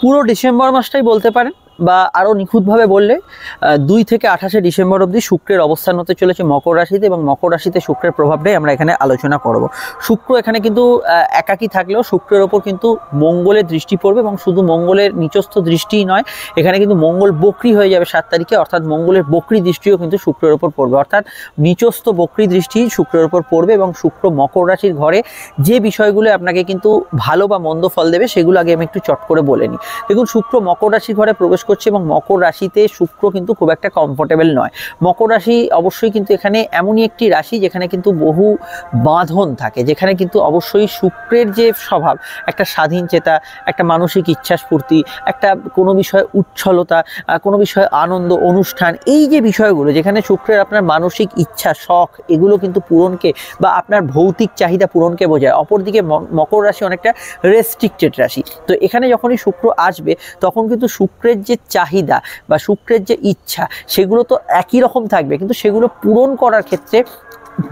পুরো ডিসেম্বর মাসটাই বলতে পারেন, বা আরও নিখুঁতভাবে বললে 2 থেকে 28শে ডিসেম্বর অবধি শুক্রের অবস্থান হতে চলেছে মকর রাশিতে, এবং মকর রাশিতে শুক্রের প্রভাবটাই আমরা এখানে আলোচনা করব। শুক্র এখানে কিন্তু একাকী থাকলেও শুক্রের ওপর কিন্তু মঙ্গলের দৃষ্টি পড়বে, এবং শুধু মঙ্গলের নিচস্থ দৃষ্টিই নয়, এখানে কিন্তু মঙ্গল বক্রী হয়ে যাবে 7 তারিখে, অর্থাৎ মঙ্গলের বক্রী দৃষ্টিও কিন্তু শুক্রের ওপর পড়বে, অর্থাৎ নিচস্থ বক্রী দৃষ্টি শুক্রের ওপর পড়বে। এবং শুক্র মকর রাশির ঘরে যে বিষয়গুলো আপনাকে কিন্তু ভালো বা মন্দ ফল দেবে সেগুলো আগে আমি একটু চট করে বলে নিই। দেখুন, শুক্র মকর রাশির ঘরে প্রবেশ করছে, এবং মকর রাশিতে শুক্র কিন্তু খুব একটা কমফোর্টেবল নয়। মকর রাশি অবশ্যই কিন্তু এখানে এমনই একটি রাশি যেখানে কিন্তু বহু বাঁধন থাকে, যেখানে কিন্তু অবশ্যই শুক্রের যে স্বভাব, একটা স্বাধীন চেতা, একটা মানসিক ইচ্ছা স্ফূর্তি, একটা কোনো বিষয়ে উচ্ছলতা, কোনো বিষয়ে আনন্দ অনুষ্ঠান, এই যে বিষয়গুলো যেখানে শুক্রের আপনার মানসিক ইচ্ছা শখ এগুলো কিন্তু পূরণকে বা আপনার ভৌতিক চাহিদা পূরণকে বোঝায়। অপরদিকে মকর রাশি অনেকটা রেস্ট্রিক্টেড রাশি। তো এখানে যখনই শুক্র আসবে তখন কিন্তু শুক্রের যে চাহিদা বা শুক্রের যে ইচ্ছা সেগুলো তো একই রকম থাকবে, কিন্তু সেগুলো পূরণ করার ক্ষেত্রে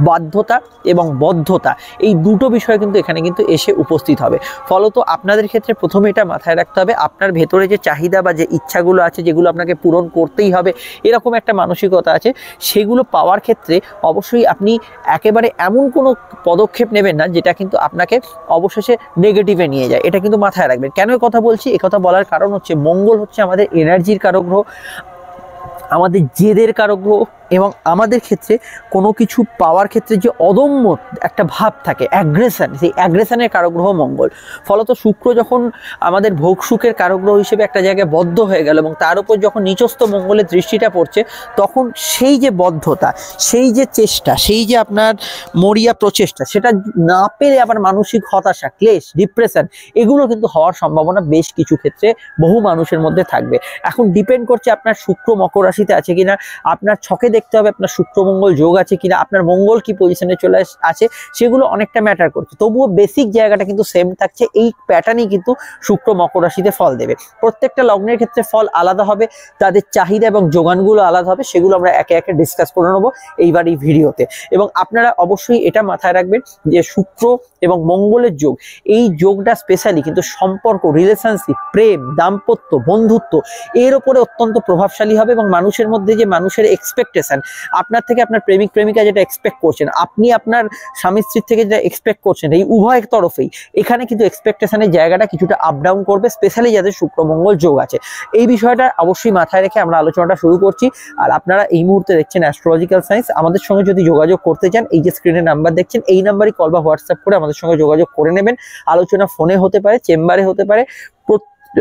বাধ্যতা এবং বদ্ধতা, এই দুটো বিষয় কিন্তু এখানে কিন্তু এসে উপস্থিত হবে। ফলত আপনাদের ক্ষেত্রে প্রথমে এটা মাথায় রাখতে হবে, আপনার ভেতরে যে চাহিদা বা যে ইচ্ছাগুলো আছে যেগুলো আপনাকে পূরণ করতেই হবে এরকম একটা মানসিকতা আছে, সেগুলো পাওয়ার ক্ষেত্রে অবশ্যই আপনি একেবারে এমন কোনো পদক্ষেপ নেবেন না যেটা কিন্তু আপনাকে অবশেষে নেগেটিভে নিয়ে যায়। এটা কিন্তু মাথায় রাখবেন। কেন কথা বলছি? একথা বলার কারণ হচ্ছে মঙ্গল হচ্ছে আমাদের এনার্জির কারক গ্রহ, আমাদের জেদের কারক গ্রহ, এবং আমাদের ক্ষেত্রে কোনো কিছু পাওয়ার ক্ষেত্রে যে অদম্য একটা ভাব থাকে, অ্যাগ্রেশন, সেই অ্যাগ্রেশনের কারক গ্রহ মঙ্গল। ফলত শুক্র যখন আমাদের ভোগ সুখের কারক গ্রহ হিসেবে একটা জায়গায় বদ্ধ হয়ে গেল এবং তার উপর যখন নিচস্থ মঙ্গলের দৃষ্টিটা পড়ছে, তখন সেই যে বদ্ধতা, সেই যে চেষ্টা, সেই যে আপনার মরিয়া প্রচেষ্টা, সেটা না পেরে আবার মানসিক হতাশা, ক্লেশ, ডিপ্রেশন, এগুলো কিন্তু হওয়ার সম্ভাবনা বেশ কিছু ক্ষেত্রে বহু মানুষের মধ্যে থাকবে। এখন ডিপেন্ড করছে আপনার শুক্র মকর রাশিতে আছে কিনা, আপনার ছকে দেখতে হবে আপনার শুক্র মঙ্গল যোগ আছে কিনা, আপনার মঙ্গল কি পজিশনে চলে আছে, সেগুলো অনেকটা ম্যাটার করছে। তবুও বেসিক জায়গাটা কিন্তু সেম থাকছে, এই প্যাটার্নই কিন্তু শুক্র মকর রাশিতে ফল দেবে। প্রত্যেকটা লগ্নের ক্ষেত্রে ফল আলাদা হবে, তাদের চাহিদা এবং যোগানগুলো আলাদা হবে, সেগুলো আমরা একে একে ডিসকাস করে নেবো এইবার এই ভিডিওতে। এবং আপনারা অবশ্যই এটা মাথায় রাখবেন যে শুক্র এবং মঙ্গলের যোগ, এই যোগটা স্পেশালি কিন্তু সম্পর্ক, রিলেশনশিপ, প্রেম, দাম্পত্য, বন্ধুত্ব এর উপরে অত্যন্ত প্রভাবশালী হবে। এবং মানুষের মধ্যে যে মানুষের এক্সপেকটেশন, আপনার থেকে আপনার প্রেমিক প্রেমিকা যেটা এক্সপেক্ট করছেন, আপনি আপনার স্বামী স্ত্রীর থেকে যেটা এক্সপেক্ট করছেন, এই উভয় তরফেই এখানে কিন্তু এক্সপেকটেশনের জায়গাটা কিছুটা আপ ডাউন করবে, স্পেশালি যাদের শুক্র মঙ্গল যোগ আছে। এই বিষয়টা অবশ্যই মাথায় রেখে আমরা আলোচনাটা শুরু করছি। আর আপনারা এই মুহূর্তে দেখছেন অ্যাস্ট্রোলজিক্যাল সায়েন্স। আমাদের সঙ্গে যদি যোগাযোগ করতে চান, এই যে স্ক্রিনে নাম্বার দেখছেন, এই নাম্বারই কল বা হোয়াটসঅ্যাপ করে আমাদের সঙ্গে যোগাযোগ করে নেবেন। আলোচনা ফোনে হতে পারে, চেম্বারে হতে পারে,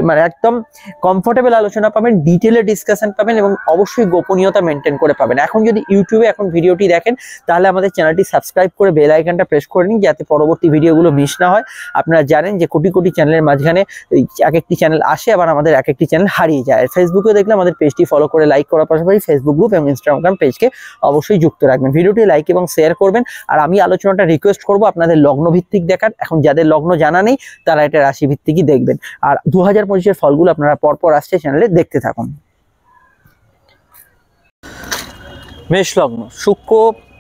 মানে একদম কমফোর্টেবল আলোচনা পাবেন, ডিটেলে ডিসকাশন পাবেন, এবং অবশ্যই গোপনীয়তা মেনটেন করে পাবেন। এখন যদি ইউটিউবে এখন ভিডিওটি দেখেন, তাহলে আমাদের চ্যানেলটি সাবস্ক্রাইব করে বেল আইকনটা প্রেস করে নিন, যাতে পরবর্তী ভিডিওগুলো মিস না হয়। আপনারা জানেন যে কোটি কোটি চ্যানেলের মাঝখানে এক একটি চ্যানেল আসে, আবার আমাদের এক একটি চ্যানেল হারিয়ে যায়। ফেসবুকে দেখলে আমাদের পেজটি ফলো করে লাইক করার পাশাপাশি ফেসবুক গ্রুপ এবং ইনস্টাগ্রাম পেজকে অবশ্যই যুক্ত রাখবেন। ভিডিওটি লাইক এবং শেয়ার করবেন। আর আমি আলোচনাটা রিকোয়েস্ট করবো আপনাদের লগ্ন ভিত্তিক দেখার। এখন যাদের লগ্ন জানা নেই তারা এটা রাশি ভিত্তিকই দেখবেন। আর 2025-এর ফলগুলো আপনারা পরপর আসছে চ্যানেলে দেখতে থাকুন। মেষ লগ্ন, শুক্র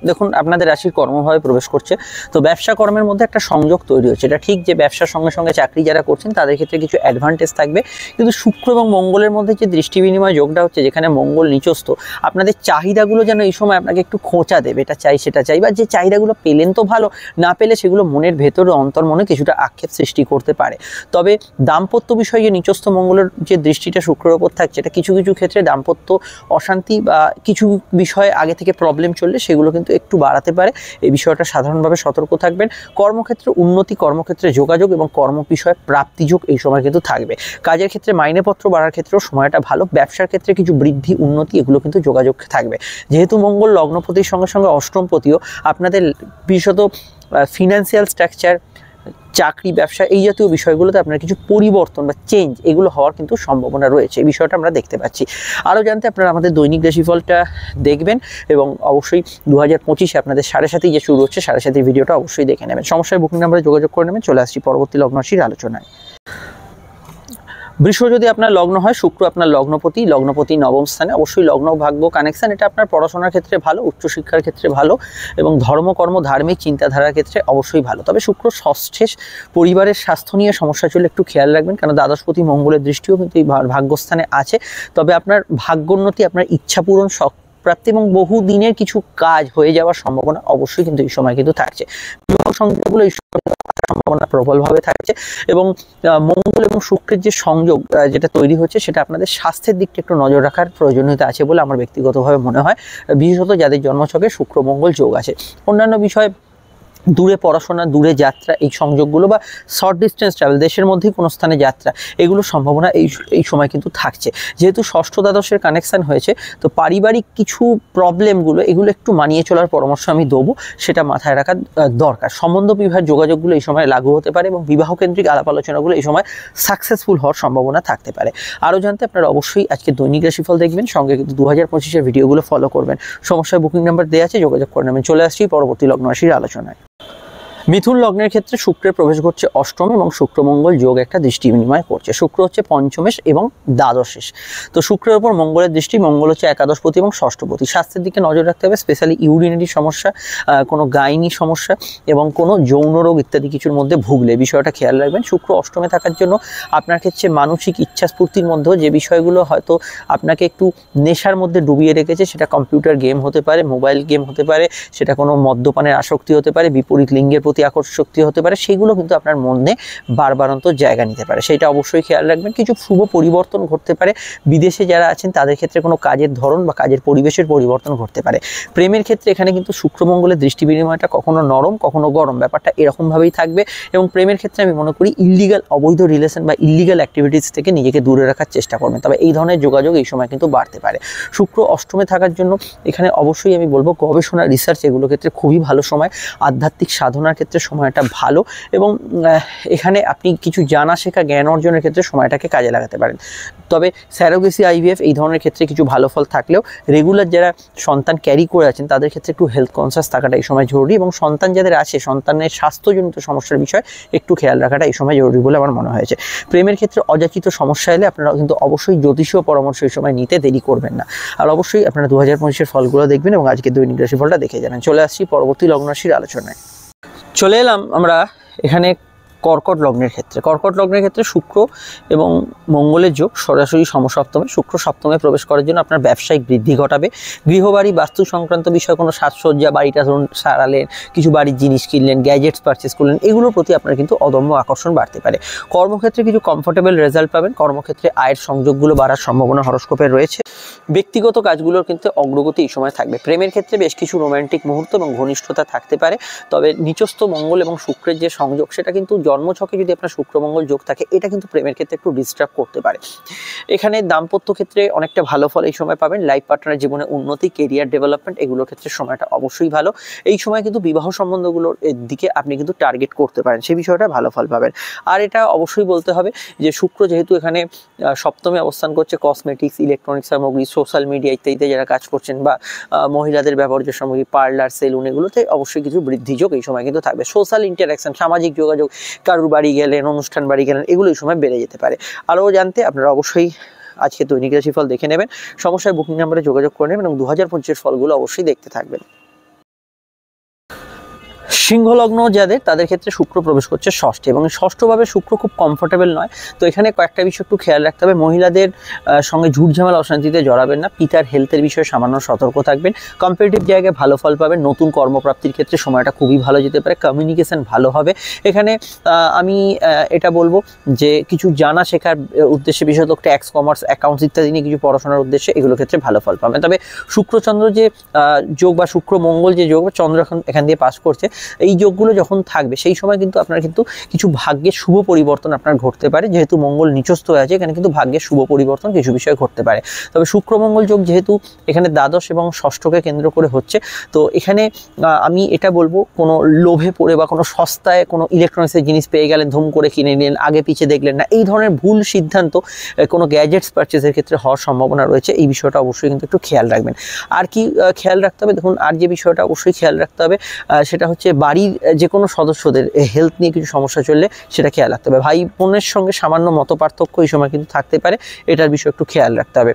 দেখুন আপনাদের রাশির কর্মভাবে প্রবেশ করছে। তো ব্যবসা কর্মের মধ্যে একটা সংযোগ তৈরি হচ্ছে। এটা ঠিক যে ব্যবসার সঙ্গে সঙ্গে চাকরি যারা করছেন তাদের ক্ষেত্রে কিছু অ্যাডভান্টেজ থাকবে, কিন্তু শুক্র এবং মঙ্গলের মধ্যে যে দৃষ্টি বিনিময় যোগটা হচ্ছে, যেখানে মঙ্গল নিচস্থ, আপনাদের চাহিদাগুলো যেন এই সময় আপনাকে একটু খোঁচা দেবে। এটা চাই সেটা চাই, বা যে চাহিদাগুলো পেলেন তো ভালো, না পেলে সেগুলো মনের ভেতরে অন্তর্মনে কিছুটা আক্ষেপ সৃষ্টি করতে পারে। তবে দাম্পত্য বিষয়ে যে নিচস্থ মঙ্গলের যে দৃষ্টিটা শুক্রের ওপর থাকছে, এটা কিছু কিছু ক্ষেত্রে দাম্পত্য অশান্তি বা কিছু বিষয়ে আগে থেকে প্রবলেম চললে সেগুলো কিন্তু একটু বাড়াতে পারে। এই বিষয়টা সাধারণভাবে সতর্ক থাকবেন। কর্মক্ষেত্রে উন্নতি, কর্মক্ষেত্রে যোগাযোগ এবং কর্ম বিষয়ে প্রাপ্তিযোগ এই সময় কিন্তু থাকবে। কাজের ক্ষেত্রে মাইনেপত্র বাড়ার ক্ষেত্রেও সময়টা ভালো। ব্যবসার ক্ষেত্রে কিছু বৃদ্ধি, উন্নতি এগুলো কিন্তু যোগাযোগ থাকবে। যেহেতু মঙ্গল লগ্নপতির সঙ্গে সঙ্গে অষ্টমপতিও, আপনাদের বিশেষত ফিনান্সিয়াল স্ট্রাকচার, চাকরি, ব্যবসা এই জাতীয় বিষয়গুলোতে আপনার কিছু পরিবর্তন বা চেঞ্জ এগুলো হওয়ার কিন্তু সম্ভাবনা রয়েছে। এই বিষয়টা আমরা দেখতে পাচ্ছি। আরও জানতে আপনারা আমাদের দৈনিক রাশিফলটা দেখবেন, এবং অবশ্যই 2025-এ আপনাদের 7:30 যে শুরু হচ্ছে, 7:30 ভিডিওটা অবশ্যই দেখে নেবেন। সমস্যায় বুকিং নাম্বারে যোগাযোগ করে নেবেন। চলে আসছি পরবর্তী লগ্ন রাশির আলোচনায়। বৃষ যদি আপনার লগ্ন হয়, শুক্র আপনার লগ্নপতি নবম স্থানে, অবশ্যই লগ্ন ভাগ্য কানেকশন, এটা আপনার পড়াশোনার ক্ষেত্রে ভালো, উচ্চশিক্ষার ক্ষেত্রে ভালো এবং ধর্মকর্ম ধার্মিক চিন্তাধারার ক্ষেত্রে অবশ্যই ভালো। তবে শুক্র ষষ্ঠে পরিবারের স্বাস্থ্য নিয়ে সমস্যা চলে একটু খেয়াল রাখবেন, কারণ দ্বাদশপতি মঙ্গলের দৃষ্টিও কিন্তু এই ভাগ্যস্থানে আছে। তবে আপনার ভাগ্যোন্নতি, আপনার ইচ্ছা পূরণ, প্রাপ্তি এবং বহু দিনের কিছু কাজ হয়ে যাওয়ার সম্ভাবনা অবশ্যই কিন্তু এই সময় কিন্তু থাকছে। বিবাহ সংযোগগুলো এই সম্ভাবনা প্রবলভাবে থাকছে এবং মঙ্গল এবং শুক্রের যে সংযোগ যেটা তৈরি হচ্ছে, সেটা আপনাদের স্বাস্থ্যের দিকটা একটু নজর রাখার প্রয়োজনীয়তা আছে বলে আমার ব্যক্তিগতভাবে মনে হয়, বিশেষত যাদের জন্মছকে শুক্র মঙ্গল যোগ আছে। অন্যান্য বিষয়, দূরে পড়াশোনা, দূরে যাত্রা, এই সংযোগগুলো বা শর্ট ডিস্টেন্স ট্রাভেল, দেশের মধ্যেই কোনো স্থানে যাত্রা, এগুলোর সম্ভাবনা এই সময় কিন্তু থাকছে। যেহেতু ষষ্ঠ দ্বাদশের কানেকশান হয়েছে, তো পারিবারিক কিছু প্রবলেমগুলো এগুলো একটু মানিয়ে চলার পরামর্শ আমি দেবো, সেটা মাথায় রাখা দরকার। সম্বন্ধ বিবাহের যোগাযোগগুলো এই সময় লাগু হতে পারে এবং বিবাহকেন্দ্রিক আলাপ আলোচনাগুলো এই সময় সাকসেসফুল হওয়ার সম্ভাবনা থাকতে পারে। আরও জানতে আপনারা অবশ্যই আজকে দৈনিক রাশিফল দেখবেন, সঙ্গে কিন্তু 2025-এর ভিডিওগুলো ফলো করবেন। সমস্যায় বুকিং নাম্বার দেওয়া আছে, যোগাযোগ করে নেবেন। চলে আসছি পরবর্তী লগ্ন রাশির আলোচনায়। মিথুন লগ্নের ক্ষেত্রে শুক্রের প্রবেশ ঘটছে অষ্টমে এবং শুক্র মঙ্গল যোগ একটা দৃষ্টি বিনিময় করছে। শুক্র হচ্ছে পঞ্চমেশ এবং দ্বাদশেষ, তো শুক্রের ওপর মঙ্গলের দৃষ্টি, মঙ্গল হচ্ছে একাদশপতি এবং ষষ্ঠপতি। স্বাস্থ্যের দিকে নজর রাখতে হবে, স্পেশালি ইউরিনারি সমস্যা, কোনো গাইনি সমস্যা এবং কোনো যৌন রোগ ইত্যাদি কিছুর মধ্যে ভুগলে বিষয়টা খেয়াল রাখবেন। শুক্র অষ্টমে থাকার জন্য আপনার ক্ষেত্রে মানসিক ইচ্ছাস্ফূর্তির মধ্যেও যে বিষয়গুলো হয়তো আপনাকে একটু নেশার মধ্যে ডুবিয়ে রেখেছে, সেটা কম্পিউটার গেম হতে পারে, মোবাইল গেম হতে পারে, সেটা কোনো মদ্যপানের আসক্তি হতে পারে, বিপরীত লিঙ্গের প্রতি আকর্ষণ হতে পারে, সেগুলো কিন্তু আপনার মনে বারবারন্ত জায়গা নিতে পারে, সেটা অবশ্যই খেয়াল রাখবেন। কিছু শুভ পরিবর্তন ঘটতে পারে, বিদেশে যারা আছেন তাদের ক্ষেত্রে কোনো কাজের ধরন বা কাজের পরিবেশের পরিবর্তন ঘটতে পারে। প্রেমের ক্ষেত্রে এখানে কিন্তু শুক্র মঙ্গলের দৃষ্টি বিনিময়টা কখনো নরম কখনো গরম, ব্যাপারটা এরকমভাবেই থাকবে এবং প্রেমের ক্ষেত্রে আমি মনে করি ইল্লিগাল অবৈধ রিলেশন বা ইল্লিগাল অ্যাক্টিভিটিস থেকে নিজেকে দূরে রাখার চেষ্টা করবেন। তবে এই ধরনের যোগাযোগ এই সময় কিন্তু বাড়তে পারে। শুক্র অষ্টমে থাকার জন্য এখানে অবশ্যই আমি বলবো গবেষণা, রিসার্চ এগুলোর ক্ষেত্রে খুবই ভালো সময়, আধ্যাত্মিক সাধনার ক্ষেত্রে সময়টা ভালো এবং এখানে আপনি কিছু জানা শেখা, জ্ঞান অর্জনের ক্ষেত্রে সময়টাকে কাজে লাগাতে পারেন। তবে স্যারোগেসি, আইভিএফ এই ধরনের ক্ষেত্রে কিছু ভালো ফল থাকলেও রেগুলার যারা সন্তান ক্যারি করে আছেন তাদের ক্ষেত্রে একটু হেলথ কনসিয়াস থাকাটা এই সময় জরুরি এবং সন্তান যাদের আছে সন্তানের স্বাস্থ্যজনিত সমস্যার বিষয় একটু খেয়াল রাখাটা এই সময় জরুরি বলে আমার মনে হয়েছে। প্রেমের ক্ষেত্রে অযাচিত সমস্যা এলে আপনারা কিন্তু অবশ্যই জ্যোতিষীয় পরামর্শ এই সময় নিতে দেরি করবেন না। আর অবশ্যই আপনারা 2025-এর ফলগুলো দেখবেন এবং আজকে দৈনিক রাশিফলটা দেখে যাবেন। চলে আসছি পরবর্তী লগ্ন রাশির আলোচনায়। চলে এলাম আমরা এখানে কর্কট লগ্নের ক্ষেত্রে। কর্কট লগ্নের ক্ষেত্রে শুক্র এবং মঙ্গলের যোগ সরাসরি সমসপ্তমে। শুক্র সপ্তমে প্রবেশ করার জন্য আপনার ব্যবসায়িক বৃদ্ধি ঘটাবে। গৃহবাড়ি বাস্তু সংক্রান্ত বিষয়, কোনো সাজসজ্জা, বাড়িটা ধরুন সারালেন, কিছু বাড়ির জিনিস কিনলেন, গ্যাজেটস পারচেস করলেন, এগুলোর প্রতি আপনার কিন্তু অদম্য আকর্ষণ বাড়তে পারে। কর্মক্ষেত্রে কিছু কমফোর্টেবল রেজাল্ট পাবেন। কর্মক্ষেত্রে আয়ের সংযোগগুলো বাড়ার সম্ভাবনা হরস্কোপে রয়েছে। ব্যক্তিগত কাজগুলোর কিন্তু অগ্রগতি এই সময় থাকবে। প্রেমের ক্ষেত্রে বেশ কিছু রোম্যান্টিক মুহূর্ত এবং ঘনিষ্ঠতা থাকতে পারে। তবে নিচস্থ মঙ্গল এবং শুক্রের যে সংযোগ, সেটা কিন্তু জন্মছকে যদি আপনার শুক্র মঙ্গল যোগ থাকে, এটা কিন্তু প্রেমের ক্ষেত্রে একটু ডিস্টার্ব করতে পারে। এখানে দাম্পত্য ক্ষেত্রে অনেকটা ভালো ফল এই সময় পাবেন। লাইফ পার্টনারের জীবনে উন্নতি, কেরিয়ার ডেভেলপমেন্ট এগুলোর ক্ষেত্রে সময়টা অবশ্যই ভালো। এই সময় কিন্তু বিবাহ সম্বন্ধগুলোর দিকে আপনি কিন্তু টার্গেট করতে পারেন, সেই বিষয়টা ভালো ফল পাবেন। আর এটা অবশ্যই বলতে হবে যে শুক্র যেহেতু এখানে সপ্তমে অবস্থান করছে, কসমেটিক্স, ইলেকট্রনিক সামগ্রী, সোশ্যাল মিডিয়া ইত্যাদিতে যারা কাজ করছেন বা মহিলাদের ব্যবহার্য সামগ্রী, পার্লার, সেলুন, এগুলোতে অবশ্যই কিছু বৃদ্ধিযোগ এই সময় কিন্তু থাকবে। সোশ্যাল ইন্টারাকশন, সামাজিক যোগাযোগ, কারুর বাড়ি গেলেন, অনুষ্ঠান বাড়ি গেলেন, এগুলো এই সময় বেড়ে যেতে পারে। আরও জানতে আপনারা অবশ্যই আজকে দৈনিক রাশিফল দেখে নেবেন। সমস্যায় বুকিং নাম্বারে যোগাযোগ করে নেবেন এবং 2025-এর ফলগুলো অবশ্যই দেখতে থাকবেন। সিংহ লগ্ন যাদের, তাদের ক্ষেত্রে শুক্র প্রবেশ করছে ষষ্ঠে এবং ষষ্ঠভাবে শুক্র খুব কমফোর্টেবল নয়। তো এখানে কয়েকটা বিষয় একটু খেয়াল রাখতে হবে। মহিলাদের সঙ্গে ঝুটঝামেলা অশান্তিতে জড়াবেন না। পিতার হেলথের বিষয়ে সামান্য সতর্ক থাকবেন। কম্পিটিটিভ জায়গায় ভালো ফল পাবেন। নতুন কর্মপ্রাপ্তির ক্ষেত্রে সময়টা খুবই ভালো যেতে পারে। কমিউনিকেশন ভালো হবে। এখানে আমি এটা বলবো যে কিছু জানা শেখার উদ্দেশ্যে, বিশেষত ট্যাক্স, কমার্স, অ্যাকাউন্টস ইত্যাদি নিয়ে কিছু পড়াশোনার উদ্দেশ্যে এগুলোর ক্ষেত্রে ভালো ফল পাবেন। তবে শুক্রচন্দ্র যে যোগ বা শুক্র মঙ্গল যে যোগ, চন্দ্র এখান দিয়ে পাস করছে, এই যোগগুলো যখন থাকবে সেই সময় কিন্তু আপনার কিন্তু কিছু ভাগ্যের শুভ পরিবর্তন আপনার ঘটতে পারে। যেহেতু মঙ্গল নিচস্থ হয়ে আছে, এখানে কিন্তু ভাগ্যের শুভ পরিবর্তন কিছু বিষয় ঘটতে পারে। তবে শুক্র মঙ্গল যোগ যেহেতু এখানে দ্বাদশ এবং ষষ্ঠকে কেন্দ্র করে হচ্ছে, তো এখানে আমি এটা বলবো কোনো লোভে পড়ে বা কোনো সস্তায় কোনো ইলেকট্রনিক্সের জিনিস পেয়ে গেলেন, ধুম করে কিনে নিলেন, আগে পিছে দেখলেন না, এই ধরনের ভুল সিদ্ধান্ত কোনো গ্যাজেটস পারচেসের ক্ষেত্রে হওয়ার সম্ভাবনা রয়েছে। এই বিষয়টা অবশ্যই কিন্তু একটু খেয়াল রাখবেন। আর কি খেয়াল রাখতে হবে, দেখুন আর যে বিষয়টা অবশ্যই খেয়াল রাখতে হবে সেটা হচ্ছে বাড়ির যে কোনো সদস্যদের হেলথ নিয়ে কিছু সমস্যা চললে সেটা খেয়াল রাখতে হবে। ভাই বোনের সঙ্গে সামান্য মতপার্থক্য এই সময় কিন্তু থাকতে পারে, এটার বিষয় একটু খেয়াল রাখতে হবে।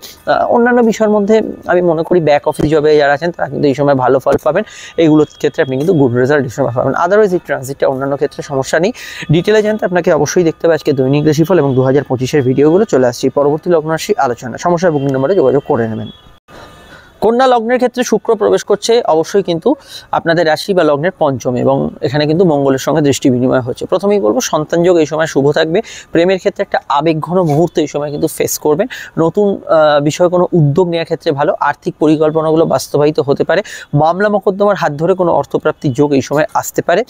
অন্যান্য বিষয়ের মধ্যে আমি মনে করি ব্যাক অফিস জবে যারা আছেন তারা কিন্তু এই সময় ভালো ফল পাবেন, এইগুলোর ক্ষেত্রে আপনি কিন্তু গুড রেজাল্ট এই সময় পাবেন। আদারওয়াইজ এই ট্রানজিটটা অন্যান্য ক্ষেত্রে সমস্যা নেই। ডিটেলে জানতে আপনাকে অবশ্যই দেখতে হবে আজকে দৈনিক রাশিফল এবং 2025-এর ভিডিওগুলো। চলে আসছি পরবর্তী লগ্ন রাশি আলোচনা। সমস্যার বুকিং নম্বরে যোগাযোগ করে নেবেন। কন্যা লগ্নের ক্ষেত্রে শুক্র প্রবেশ করছে অবশ্যই কিন্তু আপনাদের রাশি বা লগ্নের পঞ্চমে, এবং এখানে কিন্তু মঙ্গলের সঙ্গে দৃষ্টি বিনিময় হচ্ছে। প্রথমেই বলবো সন্তান যোগ এই সময় শুভ থাকবে। প্রেমের ক্ষেত্রে একটা আবেগঘন মুহূর্ত এই সময় কিন্তু ফেস করবেন। নতুন বিষয়ে কোনো উদ্যোগ নেওয়ার ক্ষেত্রে ভালো, আর্থিক পরিকল্পনাগুলো বাস্তবায়িত হতে পারে। মামলা মোকদ্দমার হাত ধরে কোনো অর্থপ্রাপ্তির যোগ এই সময় আসতে পারে।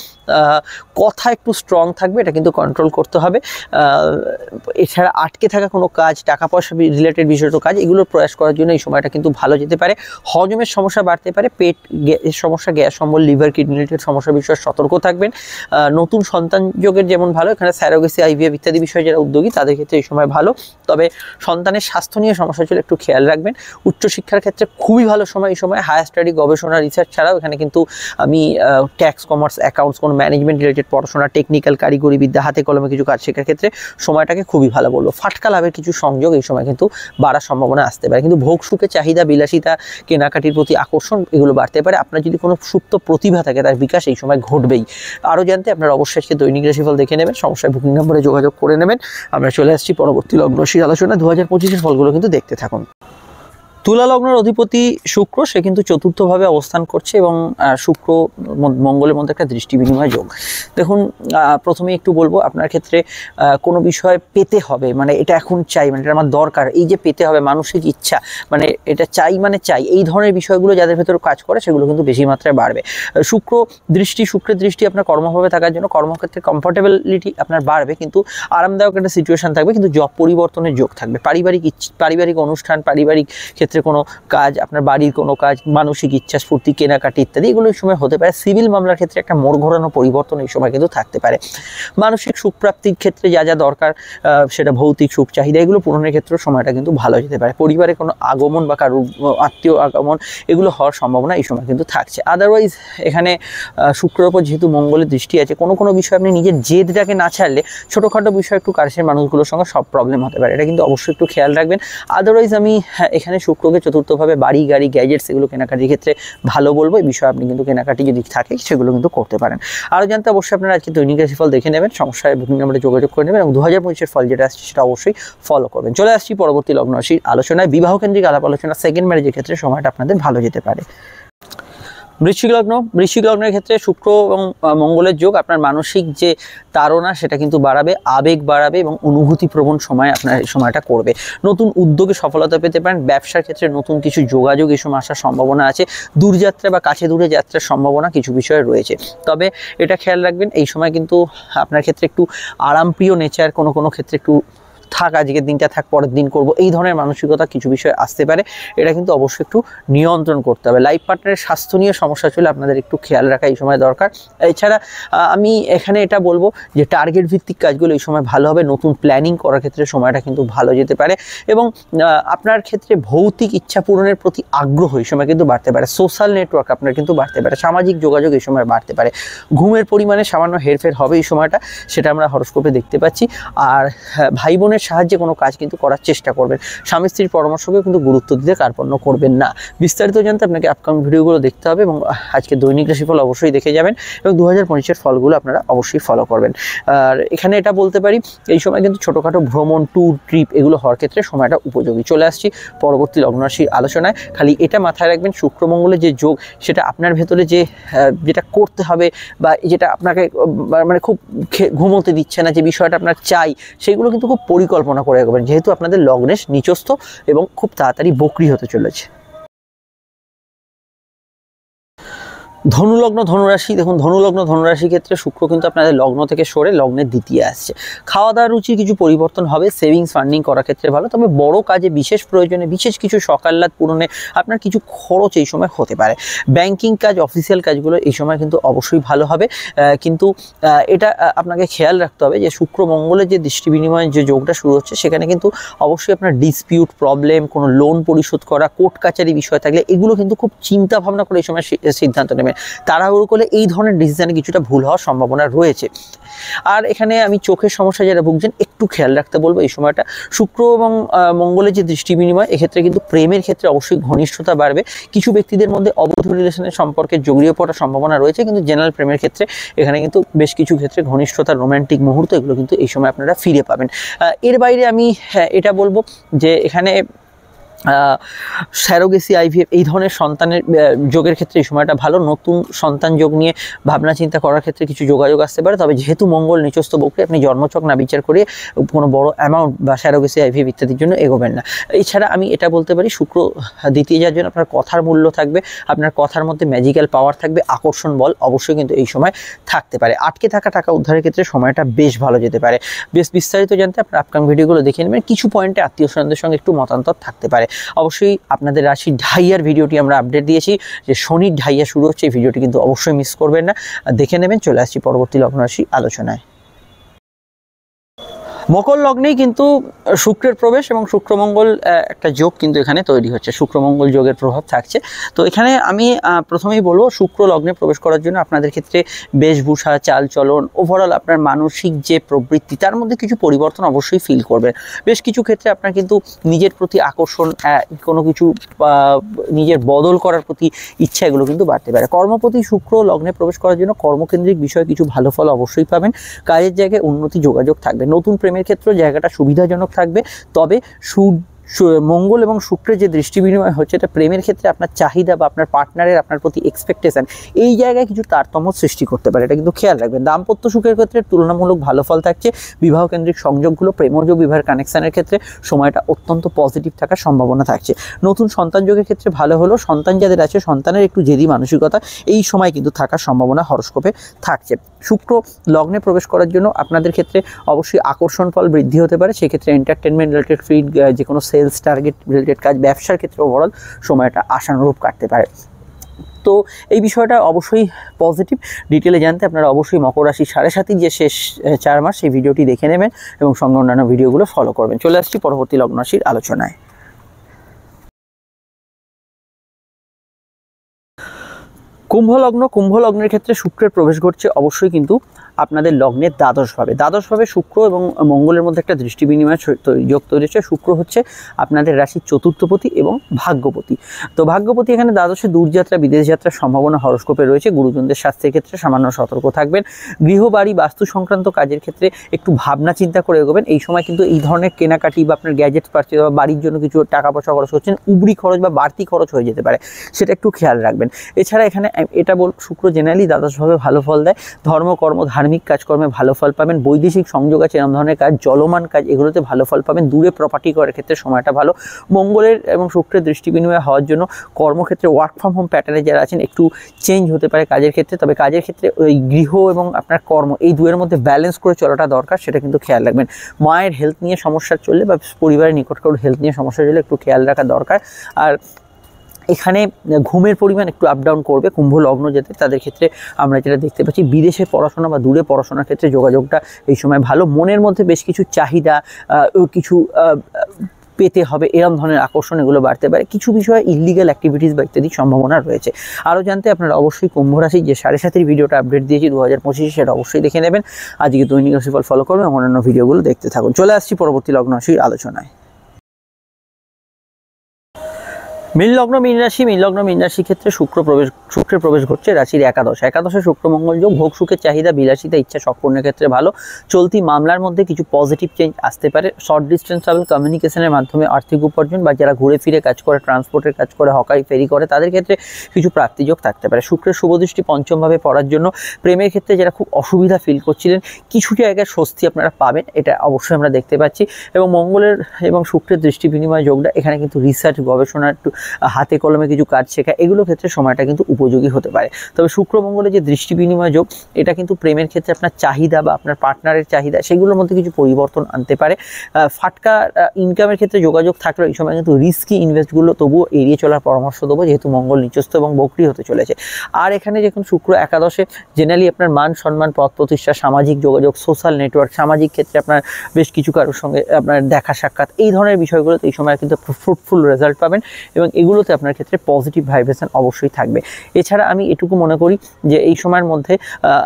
কথা একটু স্ট্রং থাকবে, এটা কিন্তু কন্ট্রোল করতে হবে। এছাড়া আটকে থাকা কোনো কাজ, টাকা পয়সা রিলেটেড বিষয়টা কাজ, এগুলোর প্রয়াস করার জন্য এই সময়টা কিন্তু ভালো যেতে পারে। হজমের সমস্যা বাড়তে পারে, পেট সমস্যা, গ্যাস অম্বল, লিভার কিডনি রিলেটেড সমস্যা বিষয়ে সতর্ক থাকবেন। নতুন সন্তান যোগের যেমন ভালো, এখানে স্যারোগেসি, আইভিএফ ইত্যাদি বিষয়ে যারা উদ্যোগী তাদের ক্ষেত্রে এই সময় ভালো। তবে সন্তানের স্বাস্থ্য নিয়ে সমস্যা চলে একটু খেয়াল রাখবেন। উচ্চশিক্ষার ক্ষেত্রে খুবই ভালো সময় এই সময়। হায়ার স্টাডি, গবেষণা, রিসার্চ ছাড়াও এখানে কিন্তু আমি ট্যাক্স, কমার্স, অ্যাকাউন্টস, কোনো ম্যানেজমেন্ট রিলেটেড পড়াশোনা, টেকনিক্যাল, কারিগরি বিদ্যা, হাতে কলমে কিছু কাজ শেখার ক্ষেত্রে সময়টাকে খুবই ভালো বলবো। ফাটকা লাভের কিছু সংযোগ এই সময় কিন্তু বাড়ার সম্ভাবনা আসতে পারে, কিন্তু ভোগ সুখে চাহিদা, বিলাসিতা, কেনাকাটির প্রতি আকর্ষণ এগুলো বাড়তে পারে। আপনার যদি কোনো সুপ্ত প্রতিভা থাকে তার বিকাশ এই সময় ঘটবেই। আরও জানতে আপনারা অবশ্যই আজকে দৈনিক রাশিফল দেখে নেবেন, সমস্যায় বুকিং নম্বরে যোগাযোগ করে নেবেন। আমরা চলে আসছি পরবর্তী লগ্ন রাশির আলোচনা। 2025-এর ফলগুলো কিন্তু দেখতে থাকুন। তুলা লগ্নের অধিপতি শুক্র, সে কিন্তু চতুর্থভাবে অবস্থান করছে এবং শুক্র মঙ্গলের মধ্যে একটা দৃষ্টি বিনিময় যোগ। দেখুন, প্রথমে একটু বলবো আপনার ক্ষেত্রে কোনো বিষয় পেতে হবে, মানে এটা এখন চাই, মানে এটা আমার দরকার, এই যে পেতে হবে, মানসিক ইচ্ছা, মানে এটা চাই মানে চাই, এই ধরনের বিষয়গুলো যাদের ভেতরে কাজ করে সেগুলো কিন্তু বেশি মাত্রায় বাড়বে। শুক্রের দৃষ্টি আপনার কর্মভাবে থাকার জন্য কর্মক্ষেত্রে কমফোর্টেবিলিটি আপনার বাড়বে, কিন্তু আরামদায়ক একটা সিচুয়েশন থাকবে, কিন্তু জব পরিবর্তনের যোগ থাকবে। পারিবারিক অনুষ্ঠান, পারিবারিক ক্ষেত্রে কোনো কাজ, আপনার বাড়ির কোনো কাজ, মানসিক ইচ্ছা স্ফূর্তি, কেনাকাটি ইত্যাদি এগুলো এই সময় হতে পারে। সিভিল মামলার ক্ষেত্রে একটা মোড় ঘোরানো পরিবর্তন এই সময় কিন্তু থাকতে পারে। মানসিক সুখ প্রাপ্তির ক্ষেত্রে যা যা দরকার, সেটা ভৌতিক সুখ চাহিদা, এগুলো পূরণের ক্ষেত্রে সময়টা কিন্তু ভালো যেতে পারে। পরিবারে কোনো আগমন বা কারোর আত্মীয় আগমন এগুলো হওয়ার সম্ভাবনা এই সময় কিন্তু থাকছে। আদারওয়াইজ এখানে শুক্রের ওপর যেহেতু মঙ্গলের দৃষ্টি আছে, কোনো বিষয় আপনি নিজের জেদটাকে না ছাড়লে ছোটোখাটো বিষয় একটু কাছের মানুষগুলোর সঙ্গে সব প্রবলেম হতে পারে, এটা কিন্তু অবশ্যই একটু খেয়াল রাখবেন। আদারওয়াইজ আমি এখানে শুক্রকে চতুর্থভাবে বাড়ি, গাড়ি, গ্যাজেটস এগুলো কেনাকাটির ক্ষেত্রে ভালো বলবো। এই বিষয়ে আপনি কিন্তু কেনাকাটি যদি থাকে সেগুলো কিন্তু করতে পারেন। আরও জানতে অবশ্যই আপনারা আজকে দৈনিক রাশিফল দেখে নেবেন, সমস্যায় বুকিং নম্বরে যোগাযোগ করে নেবেন এবং 2025-এর ফল যেটা আসছে সেটা অবশ্যই ফলো করবেন। চলে আসছি পরবর্তী লগ্ন রাশির আলোচনায়। বিবাহ কেন্দ্রিক আলাপ আলোচনা, সেকেন্ড ম্যারেজের ক্ষেত্রে সময়টা আপনাদের ভালো যেতে পারে। বৃশ্চিক লগ্নের ক্ষেত্রে শুক্র এবং মঙ্গলের যোগ আপনার মানসিক যে তাড়না সেটা কিন্তু বাড়াবে, আবেগ বাড়াবে এবং অনুভূতিপ্রবণ সময় আপনার এই সময়টা করবে। নতুন উদ্যোগে সফলতা পেতে পারেন। ব্যবসার ক্ষেত্রে নতুন কিছু যোগাযোগ এই সময় আসার সম্ভাবনা আছে। দূরযাত্রা বা কাছে দূরে যাত্রার সম্ভাবনা কিছু বিষয়ে রয়েছে, তবে এটা খেয়াল রাখবেন এই সময় কিন্তু আপনার ক্ষেত্রে একটু আরামপ্রিয় নেচার, কোনো ক্ষেত্রে একটু থাক, আজকের দিনটা থাক, পরের দিন করব, এই ধরনের মানসিকতা কিছু বিষয় আসতে পারে, এটা কিন্তু অবশ্যই একটু নিয়ন্ত্রণ করতে হবে। লাইফ পার্টনারের স্বাস্থ্য নিয়ে সমস্যা চলে আপনাদের একটু খেয়াল রাখা এই সময় দরকার। এছাড়া আমি এখানে এটা বলবো যে টার্গেট ভিত্তিক কাজগুলো এই সময় ভালো হবে। নতুন প্ল্যানিং করার ক্ষেত্রে সময়টা কিন্তু ভালো যেতে পারে এবং আপনার ক্ষেত্রে ভৌতিক ইচ্ছা পূরণের প্রতি আগ্রহ এই সময় কিন্তু বাড়তে পারে। সোশ্যাল নেটওয়ার্ক আপনার কিন্তু বাড়তে পারে, সামাজিক যোগাযোগ এই সময় বাড়তে পারে। ঘুমের পরিমাণে সামান্য হেরফের হবে এই সময়টা, সেটা আমরা হরোস্কোপে দেখতে পাচ্ছি। আর ভাই বোনের সাহায্যে কোনো কাজ কিন্তু করার চেষ্টা করবেন। স্বামী স্ত্রীর পরামর্শকে কিন্তু গুরুত্ব দিতে কার্পণ্য করবেন না। বিস্তারিত জানতে আপনাকে আপকামিং ভিডিওগুলো দেখতে হবে এবং আজকে দৈনিক রাশিফল অবশ্যই দেখে যাবেন এবং 2025-এর ফলগুলো আপনারা অবশ্যই ফলো করবেন। আর এখানে এটা বলতে পারি এই সময় কিন্তু ছোটোখাটো ভ্রমণ, ট্যুর, ট্রিপ এগুলো হওয়ার ক্ষেত্রে সময়টা উপযোগী। চলে আসছি পরবর্তী লগ্ন রাশির আলোচনায়। খালি এটা মাথায় রাখবেন, শুক্র মঙ্গলের যে যোগ সেটা আপনার ভেতরে যেটা করতে হবে বা যেটা আপনাকে মানে খুব ঘুমোতে দিচ্ছে না, যে বিষয়টা আপনার চাই, সেগুলো কিন্তু খুব পরিকল্পনা করে রাখবেন, যেহেতু আপনাদের লগ্নের নিচস্থ এবং খুব তাড়াতাড়ি বকরি হতে চলেছে। ধনুলগ্ন ধনুরাশি, দেখুন ধনুলগ্ন ধনুরাশির ক্ষেত্রে শুক্র কিন্তু আপনাদের লগ্ন থেকে সরে লগ্নের দ্বিতীয় আসছে। খাওয়া দাওয়ার রুচির কিছু পরিবর্তন হবে, সেভিংস ফান্ডিং করার ক্ষেত্রে ভালো, তবে বড় কাজে বিশেষ প্রয়োজনে বিশেষ কিছু সকাল্লাদ পূরণে আপনার কিছু খরচ এই সময় হতে পারে। ব্যাংকিং কাজ, অফিসিয়াল কাজগুলো এই সময় কিন্তু অবশ্যই ভালো হবে, কিন্তু এটা আপনাকে খেয়াল রাখতে হবে যে শুক্র মঙ্গলের যে দৃষ্টি বিনিময়ের যে যোগটা শুরু হচ্ছে সেখানে কিন্তু অবশ্যই আপনার ডিসপিউট, প্রবলেম, কোনো লোন পরিশোধ করা, কোর্ট কাচারি বিষয় থাকলে এগুলো কিন্তু খুব চিন্তা ভাবনা করে এই সময় সিদ্ধান্ত নেবেন। করবেন। তাড়াহুড়ো করলে এই ধরনের ডিসিশনে কিছুটা ভুল হওয়ার সম্ভাবনা রয়েছে। আর এখানে আমি চোখের সমস্যা যারা ভুগছেন একটু খেয়াল রাখতে বলবো এই সময়টা। শুক্র এবং মঙ্গলের যে দৃষ্টি বিনিময়, এক্ষেত্রে কিন্তু প্রেমের ক্ষেত্রে অবশ্যই ঘনিষ্ঠতা বাড়বে। কিছু ব্যক্তিদের মধ্যে অবৈধ রিলেশনের সম্পর্কে জড়িয়ে পড়ার সম্ভাবনা রয়েছে, কিন্তু জেনারেল প্রেমের ক্ষেত্রে এখানে কিন্তু বেশ কিছু ক্ষেত্রে ঘনিষ্ঠতা, রোম্যান্টিক মুহূর্ত এগুলো কিন্তু এই সময় আপনারা ফিরে পাবেন। এর বাইরে আমি এটা বলবো যে এখানে স্যারোগেসি, আইভিএফ এই ধরনের সন্তানের যোগের ক্ষেত্রে এই সময়টা ভালো। নতুন সন্তান যোগ নিয়ে ভাবনা চিন্তা করার ক্ষেত্রে কিছু যোগাযোগ আসতে পারে, তবে যেহেতু মঙ্গল নিচস্থ বক্রে আপনি জন্মছক না বিচার করে কোনো বড় অ্যামাউন্ট বা স্যারোগেসি, আইভিএফ ইত্যাদির জন্য এগোবেন না। এছাড়া আমি এটা বলতে পারি শুক্র দ্বিতীয় যাওয়ার জন্য আপনার কথার মূল্য থাকবে, আপনার কথার মধ্যে ম্যাজিক্যাল পাওয়ার থাকবে, আকর্ষণ বল অবশ্যই কিন্তু এই সময় থাকতে পারে। আটকে থাকা টাকা উদ্ধারের ক্ষেত্রে সময়টা বেশ ভালো যেতে পারে। বেশ বিস্তারিত জানতে আপনার আপকামিং ভিডিওগুলো দেখে নেবেন। কিছু পয়েন্টে আত্মীয় স্বজনদের সঙ্গে একটু মতান্তর থাকতে পারে। অবশ্যই আপনাদের রাশির ঢাইয়ার ভিডিওটি আমরা আপডেট দিয়েছি যে শনির ঢাইয়া শুরু হচ্ছে, এই ভিডিওটি কিন্তু অবশ্যই মিস করবেন না, দেখে নেবেন। চলে আসছি পরবর্তী লগ্ন রাশি আলোচনায়। মকর লগ্নেই কিন্তু শুক্রের প্রবেশ এবং শুক্রমঙ্গল একটা যোগ কিন্তু এখানে তৈরি হচ্ছে, শুক্রমঙ্গল যোগের প্রভাব থাকছে। তো এখানে আমি প্রথমেই বলবো শুক্র লগ্নে প্রবেশ করার জন্য আপনাদের ক্ষেত্রে বেশভূষা, চালচলন, ওভারঅল আপনার মানসিক যে প্রবৃত্তি তার মধ্যে কিছু পরিবর্তন অবশ্যই ফিল করবেন। বেশ কিছু ক্ষেত্রে আপনার কিন্তু নিজের প্রতি আকর্ষণ, কোনো কিছু নিজের বদল করার প্রতি ইচ্ছা এগুলো কিন্তু বাড়তে পারে। কর্মপতি শুক্র লগ্নে প্রবেশ করার জন্য কর্মকেন্দ্রিক বিষয়ে কিছু ভালো ফল অবশ্যই পাবেন। কাজের জায়গায় উন্নতি, যোগাযোগ থাকবে। নতুন প্রেমের ক্ষেত্রে জায়গাটা সুবিধাজনক থাকবে, তবে মঙ্গল এবং শুক্রের যে দৃষ্টি বিনিময় হচ্ছে এটা প্রেমের ক্ষেত্রে আপনার চাহিদা বা আপনার পার্টনারের আপনার প্রতি এক্সপেকটেশন এই জায়গায় কিছু তারতম্য সৃষ্টি করতে পারে, এটা কিন্তু খেয়াল রাখবেন। দাম্পত্য সুখের ক্ষেত্রে তুলনামূলক ভালো ফল থাকছে। বিবাহ কেন্দ্রিক সংযোগগুলো, প্রেমজ বিবাহের কানেকশনের ক্ষেত্রে সময়টা অত্যন্ত পজিটিভ থাকার সম্ভাবনা থাকছে। নতুন সন্তান যোগের ক্ষেত্রে ভালো হলো, সন্তান যাদের আছে সন্তানের একটু জেদি মানসিকতা এই সময় কিন্তু থাকার সম্ভাবনা হরস্কোপে থাকছে। শুক্র লগ্নে প্রবেশ করার জন্য আপনাদের ক্ষেত্রে অবশ্যই আকর্ষণ ফল বৃদ্ধি হতে পারে, সেক্ষেত্রে এন্টারটেনমেন্ট রিলেটেড ফিল্ড, যে কোনো সেলস টার্গেট রিলেটেড কাজ, ব্যবসার ক্ষেত্রে ওভারঅল সময়টা আশানুরূপ কাটতে পারে। তো এই বিষয়টা অবশ্যই পজিটিভ। ডিটেলে জানতে আপনারা অবশ্যই মকর রাশি 7.5 যে শেষ 4 মাস সেই ভিডিওটি দেখে নেবেন এবং সঙ্গে অন্যান্য ভিডিওগুলো ফলো করবেন। চলে আসছি পরবর্তী লগ্ন রাশির আলোচনায়। কুম্ভ লগ্নের ক্ষেত্রে শুক্রের প্রবেশ ঘটছে অবশ্যই কিন্তু আপনাদের লগ্নের দ্বাদশভাবে শুক্র এবং মঙ্গলের মধ্যে একটা দৃষ্টি বিনিময় যোগ তৈরি হচ্ছে। শুক্র হচ্ছে আপনাদের রাশির চতুর্থপতি এবং ভাগ্যপতি। তো ভাগ্যপতি এখানে দ্বাদশে দূরযাত্রা, বিদেশ যাত্রার সম্ভাবনা হরস্কোপে রয়েছে। গুরুজনদের স্বাস্থ্যের ক্ষেত্রে সামান্য সতর্ক থাকবেন। গৃহবাড়ি, বাস্তু সংক্রান্ত কাজের ক্ষেত্রে একটু ভাবনা চিন্তা করে এগোবেন। এই সময় কিন্তু এই ধরনের কেনাকাটি বা আপনার গ্যাজেটস পারচেজ বা বাড়ির জন্য কিছু টাকা পয়সা খরচ করছেন, উবরি খরচ বা বাড়তি খরচ হয়ে যেতে পারে, সেটা একটু খেয়াল রাখবেন। এছাড়া এখানে এটা শুক্র জেনারেলি দ্বাদশভাবে ভালো ফল দেয়। ধর্মকর্ম, ধার্মিক কাজকর্মে ভালো ফল পাবেন। বৈদেশিক সংযোগ আছে এরকম ধরনের কাজ, চলমান কাজ এগুলোতে ভালো ফল পাবেন। দূরে প্রপার্টি করার ক্ষেত্রে সময়টা ভালো। মঙ্গলের এবং শুক্রের দৃষ্টি বিনিময় হওয়ার জন্য কর্মক্ষেত্রে ওয়ার্ক ফ্রম হোম প্যাটার্নে যারা আছেন একটু চেঞ্জ হতে পারে কাজের ক্ষেত্রে, তবে কাজের ক্ষেত্রে ওই গৃহ এবং আপনার কর্ম এই দুয়ের মধ্যে ব্যালেন্স করে চলাটা দরকার, সেটা কিন্তু খেয়াল রাখবেন। মায়ের হেলথ নিয়ে সমস্যা চললে বা পরিবারের নিকট কারোর হেলথ নিয়ে সমস্যা চললে একটু খেয়াল রাখা দরকার। আর এখানে ঘুমের পরিমাণ একটু আপ ডাউন করবে কুম্ভ লগ্ন যাদের, তাদের ক্ষেত্রে আমরা যেটা দেখতে পাচ্ছি বিদেশে পড়াশোনা বা দূরে পড়াশোনার ক্ষেত্রে যোগাযোগটা এই সময় ভালো। মনের মধ্যে বেশ কিছু চাহিদা, কিছু পেতে হবে এরকম ধরনের আকর্ষণ এগুলো বাড়তে পারে। কিছু বিষয়ে ইলিগাল অ্যাক্টিভিটিস বা ইত্যাদি সম্ভাবনা রয়েছে। আরও জানতে আপনারা অবশ্যই কুম্ভ রাশির যে 7.5 ভিডিওটা আপডেট দিয়েছি 2025 সেটা অবশ্যই দেখে নেবেন। আজকে দৈনিক রাশিফল ফলো করবেন এবং অন্যান্য ভিডিওগুলো দেখতে থাকুন। চলে আসছি পরবর্তী লগ্ন রাশির আলোচনায়। মীন রাশির ক্ষেত্রে শুক্রের প্রবেশ ঘটছে রাশির একাদশে শুক্রমঙ্গল যোগ। ভোগ সুখের চাহিদা, বিলাসিতা, ইচ্ছা সম্পূর্ণের ক্ষেত্রে ভালো। চলতি মামলার মধ্যে কিছু পজিটিভ চেঞ্জ আসতে পারে। শর্ট ডিস্টেন্স ট্রাভেল, কমিউনিকেশনের মাধ্যমে আর্থিক উপার্জন বা যারা ঘুরে ফিরে কাজ করে, ট্রান্সপোর্টের কাজ করে, হকারি ফেরি করে, তাদের ক্ষেত্রে কিছু প্রাপ্তিযোগ থাকতে পারে। শুক্রের শুভদৃষ্টি পঞ্চমভাবে পড়ার জন্য প্রেমের ক্ষেত্রে যারা খুব অসুবিধা ফিল করছিলেন কিছু জায়গায় স্বস্তি আপনারা পাবেন, এটা অবশ্যই আমরা দেখতে পাচ্ছি। এবং মঙ্গলের এবং শুক্রের দৃষ্টি বিনিময় যোগটা এখানে কিন্তু রিসার্চ, গবেষণা, একটু হাতে কলমে কিছু কাজ শেখা এগুলোর ক্ষেত্রে সময়টা কিন্তু উপযোগী হতে পারে। তবে শুক্র মঙ্গলের যে দৃষ্টি বিনিময় যোগ এটা কিন্তু প্রেমের ক্ষেত্রে আপনার চাহিদা বা আপনার পার্টনারের চাহিদা সেগুলোর মধ্যে কিছু পরিবর্তন আনতে পারে। ফাটকা ইনকামের ক্ষেত্রে যোগাযোগ থাকলেও এই সময় কিন্তু রিস্কি ইনভেস্টগুলো তবুও এড়িয়ে চলার পরামর্শ দেবো, যেহেতু মঙ্গল নিচস্থ এবং বক্রী হতে চলেছে। আর এখানে যখন শুক্র একাদশে জেনারেলি আপনার মান সম্মান, পদ প্রতিষ্ঠা, সামাজিক যোগাযোগ, সোশ্যাল নেটওয়ার্ক, সামাজিক ক্ষেত্রে আপনার বেশ কিছু কারোর সঙ্গে আপনার দেখা সাক্ষাৎ এই ধরনের বিষয়গুলোতে এই সময় কিন্তু ফ্রুটফুল রেজাল্ট পাবেন এবং এগুলোতে আপনার ক্ষেত্রে পজিটিভ ভাইব্রেশন অবশ্যই থাকবে। এছাড়া আমি এটুকু মনে করি যে এই সময়ের মধ্যে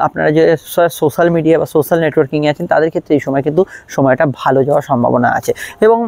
আপনারা যে সোশ্যাল মিডিয়া বা সোশ্যাল নেটওয়ার্কিংয়ে আছেন তাদের ক্ষেত্রে এই সময় কিন্তু সময়টা ভালো যাওয়ার সম্ভাবনা আছে। এবং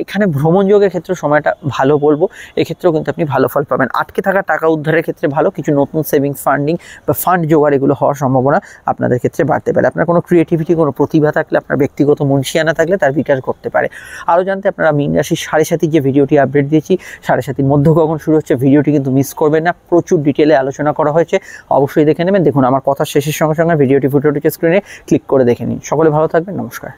এখানে ভ্রমণ যোগের ক্ষেত্রে সময়টা ভালো বলবো, এক্ষেত্রেও কিন্তু আপনি ভালো ফল পাবেন। আটকে থাকা টাকা উদ্ধারের ক্ষেত্রে ভালো, কিছু নতুন সেভিংস ফান্ডিং বা ফান্ড জোগাড় এগুলো হওয়ার সম্ভাবনা আপনাদের ক্ষেত্রে বাড়তে পারে। আপনার কোনো ক্রিয়েটিভিটি, কোনো প্রতিভা থাকলে, আপনার ব্যক্তিগত মুনশিয়ানা থাকলে তার বিকাশ ঘটতে পারে। আরও জানতে আপনারা মীন রাশির 7.5 যে ভিডিওটি আপডেট দিয়েছি, 7.5 মধ্য কখন শুরু হচ্ছে, ভিডিওটি কিন্তু মিস করবেন না, প্রচুর ডিটেলে আলোচনা করা হয়েছে, অবশ্যই দেখে নেবেন। দেখুন আমার কথার শেষের সঙ্গে সঙ্গে ভিডিওটি ফুটে উঠেছে স্ক্রিনে, ক্লিক করে দেখে নিন। সকলে ভালো থাকবেন, নমস্কার।